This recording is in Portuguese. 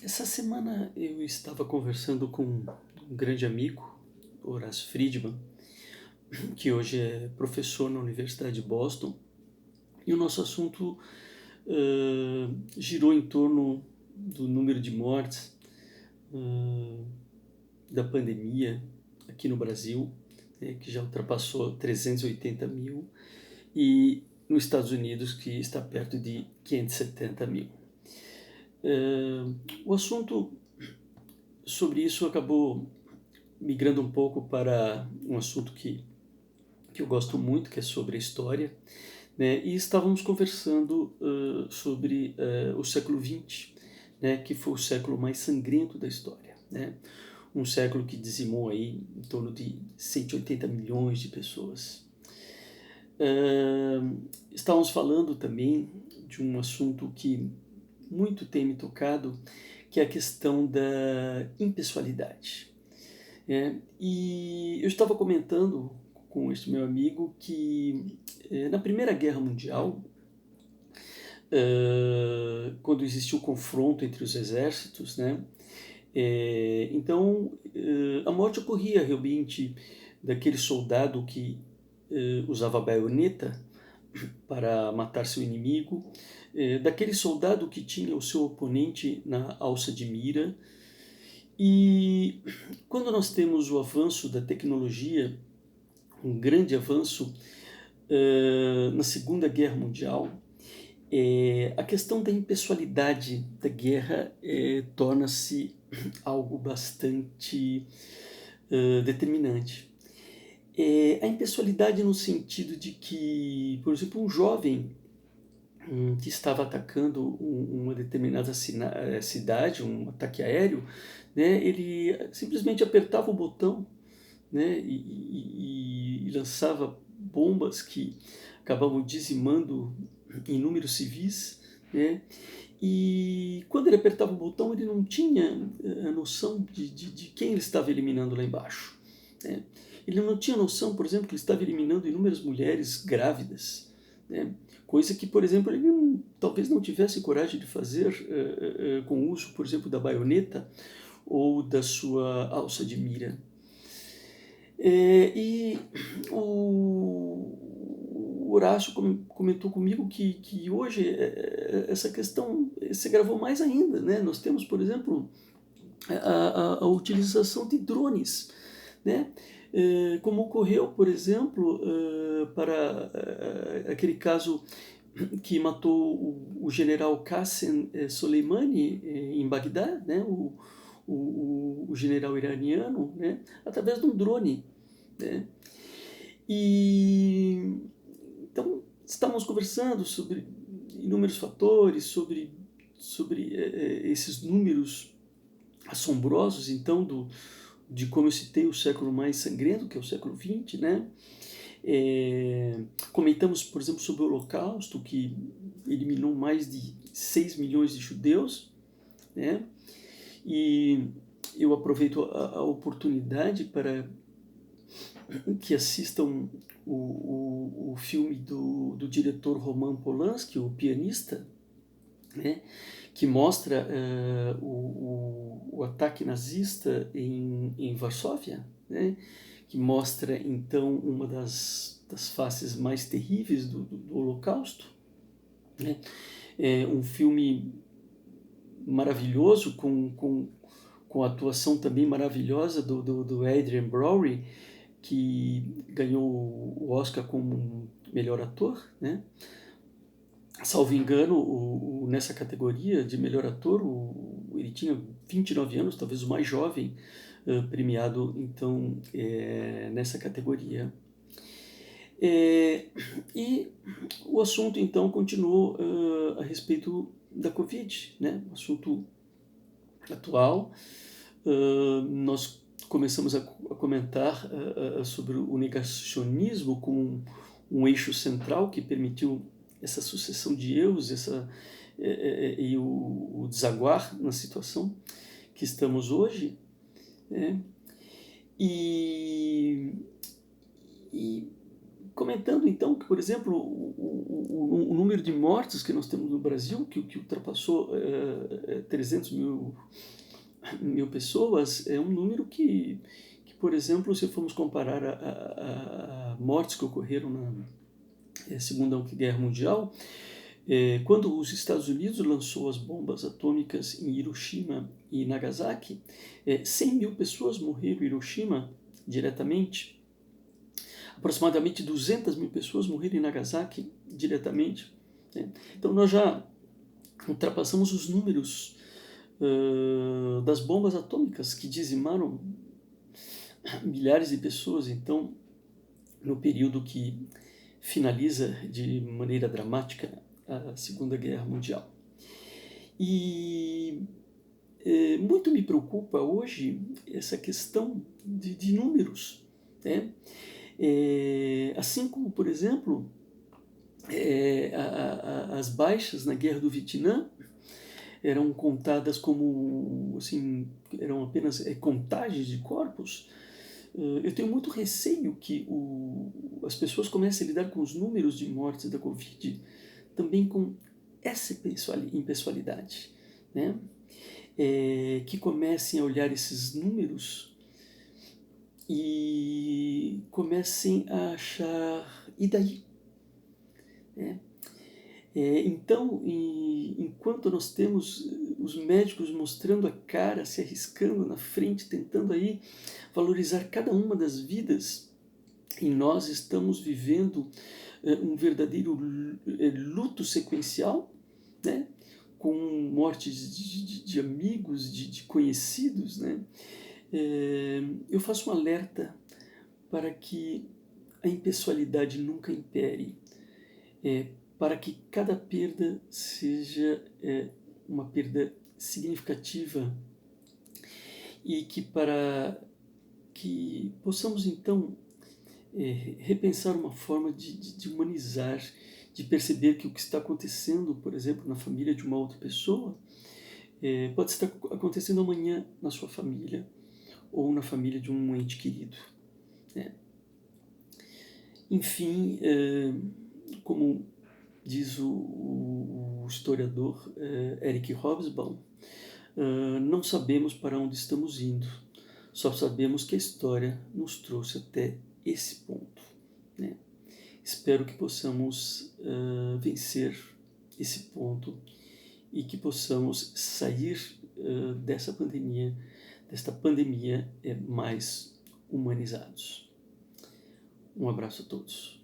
Essa semana eu estava conversando com um grande amigo, Horacio Friedman, que hoje é professor na Universidade de Boston, e o nosso assunto girou em torno do número de mortes uh, da pandemia aqui no Brasil, né, que já ultrapassou 380 mil, e nos Estados Unidos, que está perto de 570 mil. O assunto sobre isso acabou migrando um pouco para um assunto que eu gosto muito, que é sobre a história, né? E estávamos conversando sobre o século XX, né? Que foi o século mais sangrento da história, né? Um século que dizimou aí em torno de 180 milhões de pessoas. Estávamos falando também de um assunto que muito tem me tocado, que é a questão da impessoalidade. E eu estava comentando com este meu amigo que na Primeira Guerra Mundial, quando existiu o confronto entre os exércitos, né, então a morte ocorria realmente daquele soldado que usava baioneta para matar seu inimigo, daquele soldado que tinha o seu oponente na alça de mira. E quando nós temos o avanço da tecnologia, um grande avanço na Segunda Guerra Mundial, a questão da impessoalidade da guerra torna-se algo bastante determinante. A impessoalidade no sentido de que, por exemplo, um jovem que estava atacando uma determinada cidade, um ataque aéreo, né, ele simplesmente apertava o botão, né, e lançava bombas que acabavam dizimando inúmeros civis, né, e quando ele apertava o botão ele não tinha a noção de quem ele estava eliminando lá embaixo, né. Ele não tinha noção, por exemplo, que ele estava eliminando inúmeras mulheres grávidas, né, coisa que, por exemplo, ele talvez não tivesse coragem de fazer com o uso, por exemplo, da baioneta ou da sua alça de mira. E o Horácio comentou comigo que hoje essa questão se agravou mais ainda, né? Nós temos, por exemplo, a utilização de drones, né? Como ocorreu, por exemplo, para aquele caso que matou o general Qassem Soleimani em Bagdá, né? O general iraniano, né? Através de um drone, né? E então estamos conversando sobre inúmeros fatores, sobre esses números assombrosos, então, de como eu citei o século mais sangrento, que é o século XX, né? Comentamos, por exemplo, sobre o Holocausto, que eliminou mais de 6 milhões de judeus, né? E eu aproveito a oportunidade para que assistam o filme do diretor Roman Polanski, o pianista, né, que mostra o ataque nazista em Varsóvia, né, que mostra então uma das faces mais terríveis do Holocausto. Né. Um filme maravilhoso, com a atuação também maravilhosa do Adrien Brody, que ganhou o Oscar como melhor ator, né? Salvo engano, nessa categoria de melhor ator, ele tinha 29 anos, talvez o mais jovem premiado, então, nessa categoria. E o assunto, então, continuou a respeito da Covid, né? Um assunto atual. Nós começamos a comentar sobre o negacionismo como um eixo central que permitiu essa sucessão de erros e o desaguar na situação que estamos hoje, né? E comentando então que, por exemplo, o número de mortes que nós temos no Brasil, que ultrapassou 300 mil pessoas, é um número que, por exemplo, se formos comparar a mortes que ocorreram na Segunda Guerra Mundial, quando os Estados Unidos lançou as bombas atômicas em Hiroshima e Nagasaki, 100 mil pessoas morreram em Hiroshima diretamente, aproximadamente 200 mil pessoas morreram em Nagasaki diretamente. Né? Então nós já ultrapassamos os números das bombas atômicas que dizimaram milhares de pessoas, então, no período que finaliza de maneira dramática a Segunda Guerra Mundial. E muito me preocupa hoje essa questão de números, né? Assim como, por exemplo, as baixas na Guerra do Vietnã eram contadas como, assim, eram apenas contagens de corpos. Eu tenho muito receio que as pessoas comecem a lidar com os números de mortes da Covid também com essa impessoalidade, né? Que comecem a olhar esses números e comecem a achar, e daí? Então, enquanto nós temos os médicos mostrando a cara, se arriscando na frente, tentando aí valorizar cada uma das vidas, e nós estamos vivendo um verdadeiro luto sequencial, né? Com mortes de amigos, de conhecidos, né? Eu faço um alerta para que a impessoalidade nunca impere, para que cada perda seja uma perda significativa e que para que possamos então repensar uma forma de humanizar, de perceber que o que está acontecendo, por exemplo, na família de uma outra pessoa, pode estar acontecendo amanhã na sua família ou na família de um ente querido. Enfim, como diz o historiador Eric Hobsbawm, não sabemos para onde estamos indo, só sabemos que a história nos trouxe até esse ponto. Né? Espero que possamos vencer esse ponto e que possamos sair desta pandemia mais humanizados. Um abraço a todos.